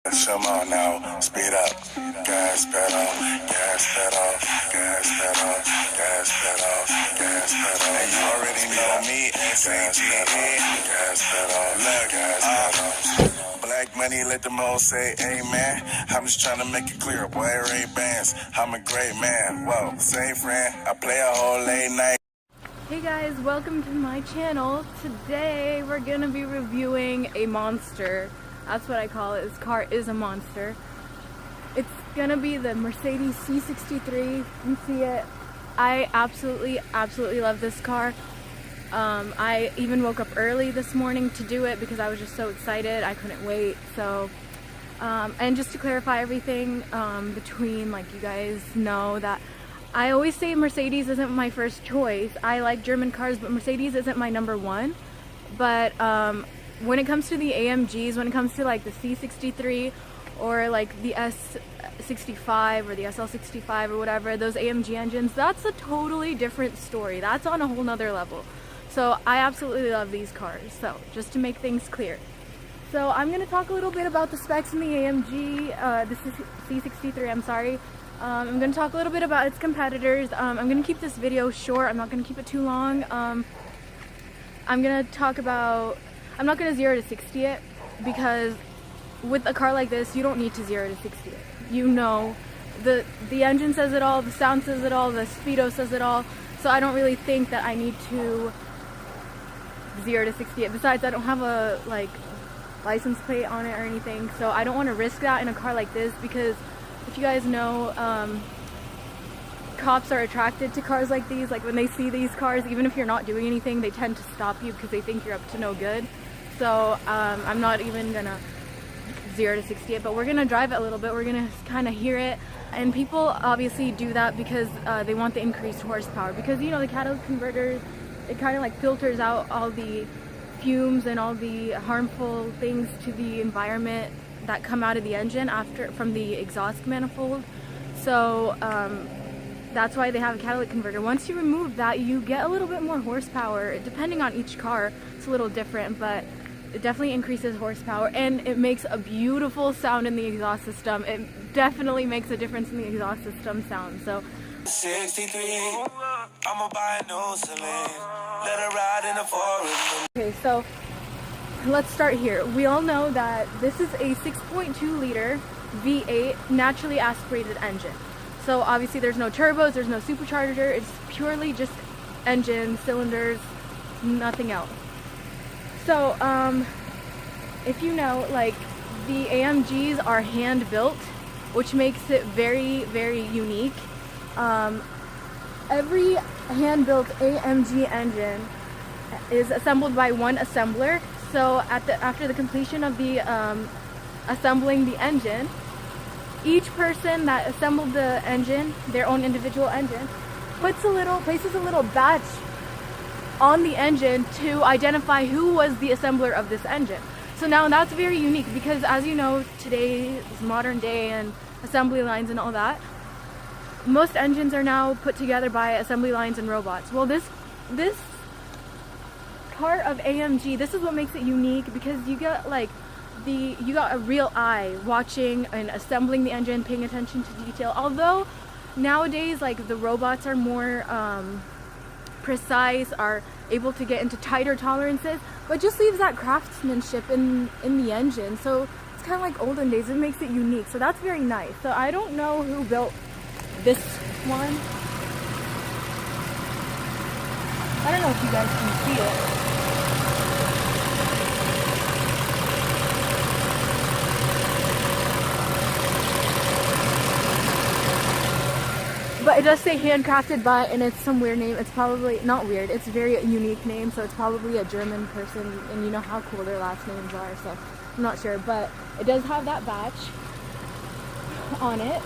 Come on now, speed up. Gas pedal, gas pedal, gas pedal, gas pedal, gas pedal. And you already know me, CTS-V. Gas pedal, gas pedal. Black money, let them all say amen. I'm just trying to make it clear, boy, Ray-Bans. I'm a great man, whoa, same friend. I play a whole late night. Hey guys, welcome to my channel. Today we're gonna be reviewing a monster. That's what I call it. This car is a monster. It's gonna be the Mercedes C63. You see it. I absolutely love this car. I even woke up early this morning to do it because I was just so excited. I couldn't wait. So, and just to clarify everything between, like, you guys know that I always say Mercedes isn't my first choice. I like German cars, but Mercedes isn't my number one. But when it comes to the AMGs, when it comes to like the C63 or like the S65 or the SL65 or whatever, those AMG engines, that's a totally different story. That's on a whole nother level. So I absolutely love these cars. So just to make things clear. So I'm going to talk a little bit about the specs in the AMG, this is C63, I'm sorry. I'm going to talk a little bit about its competitors. I'm going to keep this video short. I'm not going to keep it too long. I'm going to talk about, I'm not going to 0 to 60 it, because with a car like this, you don't need to 0 to 60 it. You know, the engine says it all, the sound says it all, the speedo says it all. So I don't really think that I need to 0 to 60 it. Besides, I don't have a like license plate on it or anything, so I don't want to risk that in a car like this, because if you guys know, cops are attracted to cars like these. Like when they see these cars, even if you're not doing anything, they tend to stop you because they think you're up to no good. So I'm not even gonna 0 to 60 it, but we're gonna drive it a little bit. We're gonna kind of hear it, and people obviously do that because they want the increased horsepower, because you know the catalytic converters, it kind of like filters out all the fumes and all the harmful things to the environment that come out of the engine from the exhaust manifold. So that's why they have a catalytic converter. Once you remove that, you get a little bit more horsepower. Depending on each car, it's a little different, but it definitely increases horsepower, and it makes a beautiful sound in the exhaust system. It definitely makes a difference in the exhaust system sound. So 63, I'ma buy a new Celine, let her ride in the forest. okay, so let's start here. We all know that this is a 6.2 liter V8 naturally aspirated engine. So obviously there's no turbos, there's no supercharger, it's purely just engine, cylinders, nothing else. So if you know, like, the AMGs are hand built, which makes it very unique. Every hand built AMG engine is assembled by one assembler. So after the completion of the assembling the engine, each person that assembled the engine, their own individual engine, places a little badge on the engine to identify who was the assembler of this engine. So now that's very unique, because as you know, today's modern day and assembly lines and all that, most engines are now put together by assembly lines and robots. Well, this part of AMG, this is what makes it unique, because you got like you got a real eye watching and assembling the engine, paying attention to detail. Although nowadays, like, the robots are more precise, are able to get into tighter tolerances, but just leaves that craftsmanship in the engine. So it's kind of like olden days. It makes it unique. So that's very nice. So I don't know who built this one. I don't know if you guys can see it. But it does say handcrafted by, and it's some weird name. It's probably not weird. It's a very unique name, so it's probably a German person, and you know how cool their last names are, so I'm not sure. But it does have that badge on it.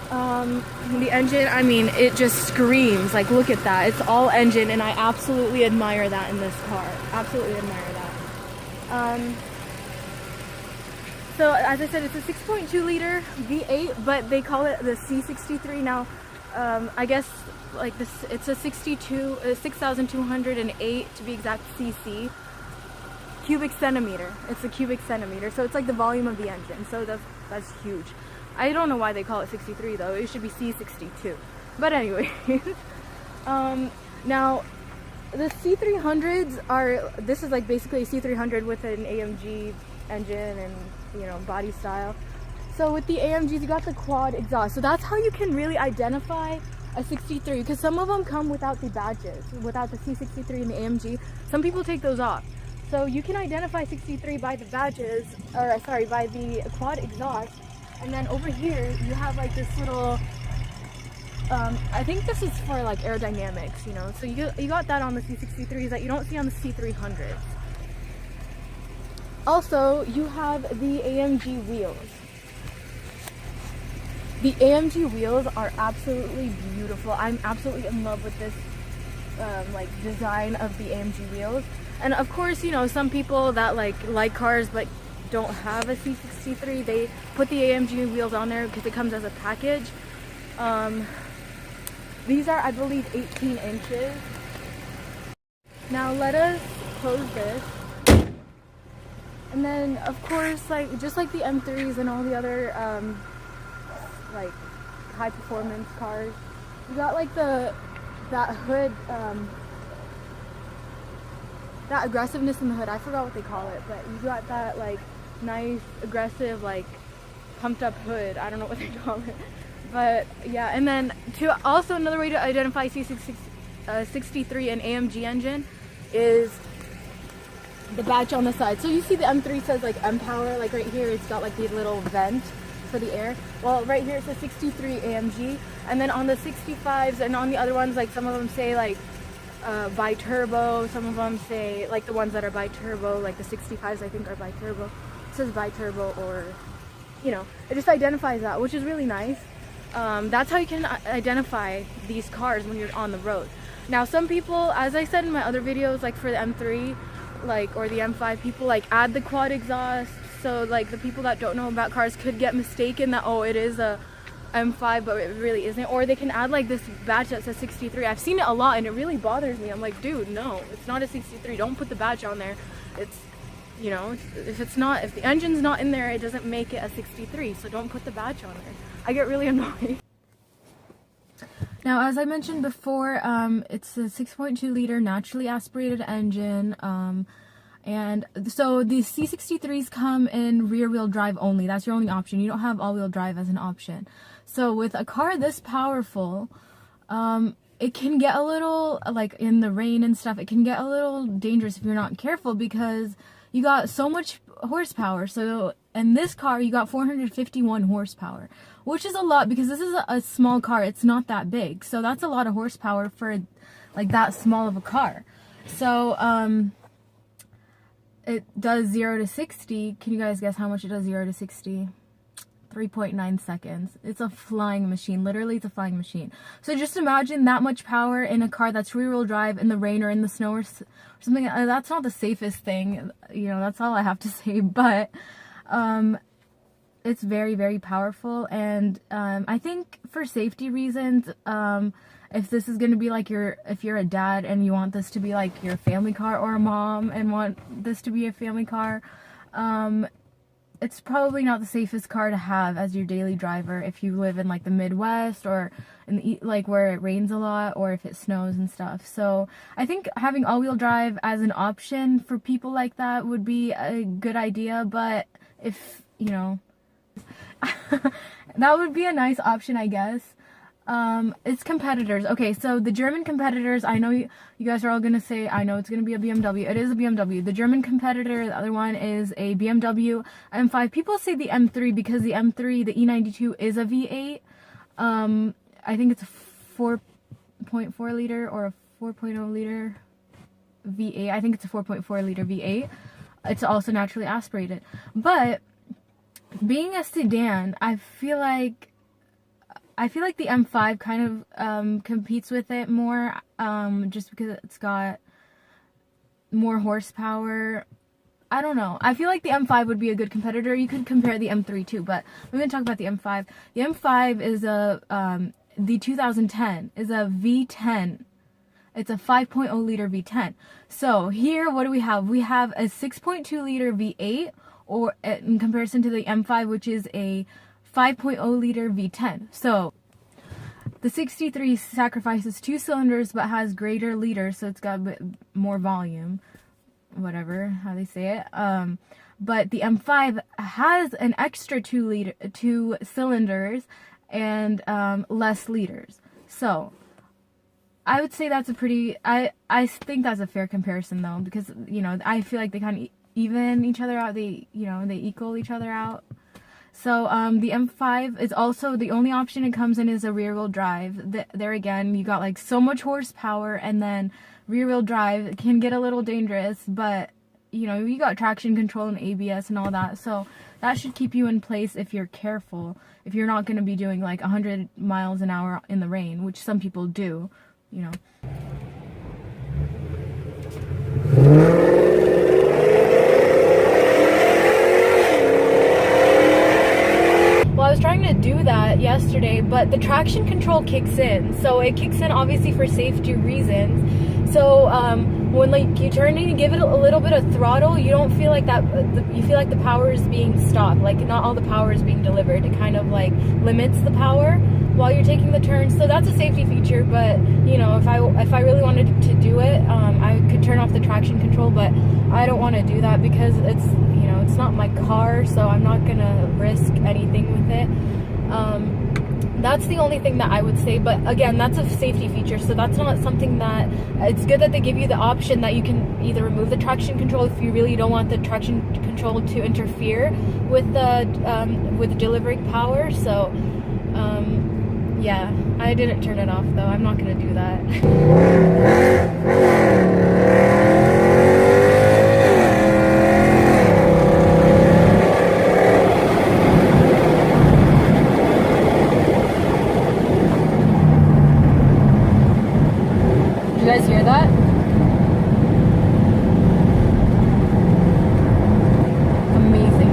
The engine, I mean, it just screams. Like, look at that. It's all engine, and I absolutely admire that in this car. Absolutely admire that. So as I said, it's a 6.2 liter V8, but they call it the C63 now. I guess like this, it's a 6,208 to be exact cc cubic centimeter. It's a cubic centimeter, so it's like the volume of the engine. So the That's huge. I don't know why they call it 63 though. It should be C62. But anyway, now the C300s are, this is like basically a C300 with an AMG engine and, you know, body style. So with the AMGs, you got the quad exhaust. So that's how you can really identify a 63, because some of them come without the badges, without the C63 and the AMG. Some people take those off. So you can identify 63 by the badges, or sorry, by the quad exhaust. And then over here, you have like this little, I think this is for like aerodynamics, you know. So you got that on the C63s that you don't see on the C300s. Also, you have the AMG wheels. The AMG wheels are absolutely beautiful. I'm absolutely in love with this like design of the AMG wheels. And of course, you know, some people that like cars but don't have a C63, they put the AMG wheels on there because it comes as a package. These are, I believe, 18 inches. Now let us close this. And then, of course, like just like the M3s and all the other like high performance cars, you got like that hood, that aggressiveness in the hood. I forgot what they call it, but you got that like nice aggressive like pumped up hood. I don't know what they call it, but yeah. And then also another way to identify C63 and AMG engine is the badge on the side. So you see the M3 says like M Power, like right here it's got like the little vent for the air. Well, right here it says 63 AMG, and then on the 65s and on the other ones, like some of them say like bi-turbo, some of them say, like the ones that are bi-turbo, like the 65s I think are bi-turbo. It says bi-turbo, or you know, it just identifies that, which is really nice. That's how you can identify these cars when you're on the road. Now some people, as I said in my other videos, like for the M3 like or the M5, people like add the quad exhaust, so like the people that don't know about cars could get mistaken that, oh, it is a M5 but it really isn't. Or they can add like this badge that says 63. I've seen it a lot and it really bothers me. I'm like, dude, no, it's not a 63. Don't put the badge on there. It's, you know, if the engine's not in there, it doesn't make it a 63, so don't put the badge on there. I get really annoyed. Now, as I mentioned before, it's a 6.2 liter naturally aspirated engine, and so the C63s come in rear-wheel drive only. That's your only option. You don't have all-wheel drive as an option. So with a car this powerful, it can get a little, like in the rain and stuff, it can get a little dangerous if you're not careful, because you got so much horsepower. So in this car, you got 451 horsepower, which is a lot because this is a small car. It's not that big. So that's a lot of horsepower for like that small of a car. So, it does 0 to 60. Can you guys guess how much it does 0 to 60? 3.9 seconds. It's a flying machine. Literally, it's a flying machine. So just imagine that much power in a car that's rear-wheel drive in the rain or in the snow or something. That's not the safest thing. You know, that's all I have to say. But it's very, very powerful. And I think for safety reasons, if this is going to be like if you're a dad and you want this to be like your family car, or a mom and want this to be a family car, it's probably not the safest car to have as your daily driver if you live in like the Midwest or in the, like where it rains a lot, or if it snows and stuff. So I think having all-wheel drive as an option for people like that would be a good idea. But if, you know, that would be a nice option, I guess. It's competitors. Okay, so the German competitors, I know you guys are all gonna say, I know it's gonna be a BMW. It is a BMW. The German competitor, the other one, is a BMW M5. People say the M3 because the M3, the E92, is a V8. I think it's a 4.4 liter or a 4.0 liter V8. I think it's a 4.4 liter V8. It's also naturally aspirated. But being a sedan, I feel like the M5 kind of competes with it more, just because it's got more horsepower. I don't know. I feel like the M5 would be a good competitor. You could compare the M3 too, but I'm going to talk about the M5. The M5 is the 2010 is a V10. It's a 5.0 liter V10. So here, what do we have? We have a 6.2 liter V8, or in comparison to the M5, which is a 5.0 liter V10. So the 63 sacrifices 2 cylinders but has greater liters, so it's got a bit more volume, whatever how they say it. But the M5 has an extra 2 cylinders and less liters. So I would say that's a pretty, I think that's a fair comparison though, because, you know, I feel like they kind of even each other out, they equal each other out. So the M5 is also, the only option it comes in is a rear wheel drive. There again, you got like so much horsepower, and then rear wheel drive can get a little dangerous, but you know, you got traction control and ABS and all that, so that should keep you in place if you're careful, if you're not going to be doing like 100 miles an hour in the rain, which some people do, you know. Well, I was trying to do that yesterday, but the traction control kicks in, so it kicks in obviously for safety reasons. So when like you turn and you give it a little bit of throttle, you don't feel like that, you feel like the power is being stopped, like not all the power is being delivered. It kind of like limits the power while you're taking the turns, so that's a safety feature. But you know, if I really wanted to do it, I could turn off the traction control, but I don't want to do that because it's, you know, it's not my car, so I'm not gonna risk anything with it. That's the only thing that I would say, but again, that's a safety feature, so that's not something that, it's good that they give you the option that you can either remove the traction control if you really don't want the traction control to interfere with the delivering power. So yeah, I didn't turn it off though, I'm not gonna do that. You guys hear that? Amazing.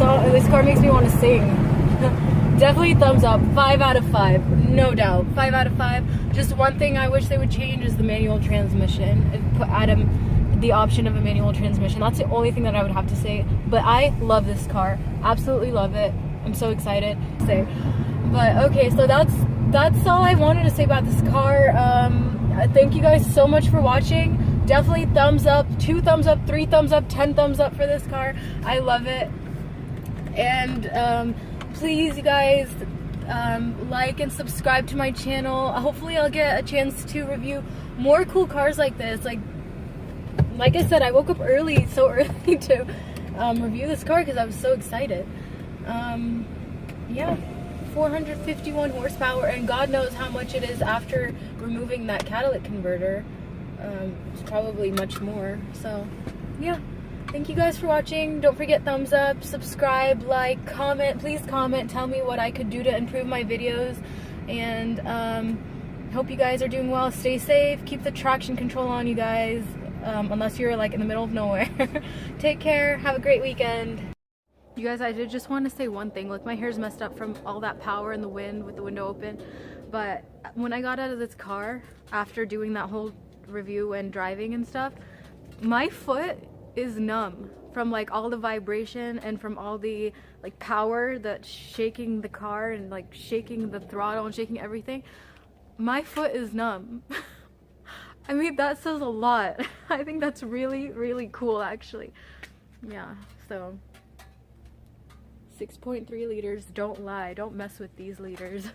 Oh, this car makes me want to sing. Definitely thumbs up, 5 out of 5, no doubt, 5 out of 5. Just one thing I wish they would change is the manual transmission, and add the option of a manual transmission. That's the only thing that I would have to say, but I love this car, absolutely love it. I'm so excited to say. But okay, so that's all I wanted to say about this car. Thank you guys so much for watching. Definitely thumbs up, 2 thumbs up, 3 thumbs up, 10 thumbs up for this car. I love it. And please, you guys, like and subscribe to my channel. Hopefully I'll get a chance to review more cool cars like this. Like I said, I woke up so early to review this car because I was so excited. Yeah, 451 horsepower, and God knows how much it is after removing that catalytic converter. It's probably much more. So yeah, thank you guys for watching. Don't forget thumbs up, subscribe, like, comment. Please comment, tell me what I could do to improve my videos. And hope you guys are doing well. Stay safe, keep the traction control on, you guys, unless you're like in the middle of nowhere. Take care, have a great weekend. You guys, I did just want to say one thing. Look, my hair's messed up from all that power in the wind with the window open, but when I got out of this car after doing that whole review and driving and stuff, my foot is numb from like all the vibration and from all the like power that's shaking the car and like shaking the throttle and shaking everything. My foot is numb. I mean, that says a lot. I think that's really, really cool actually. Yeah, so 6.3 liters, don't lie, don't mess with these liters.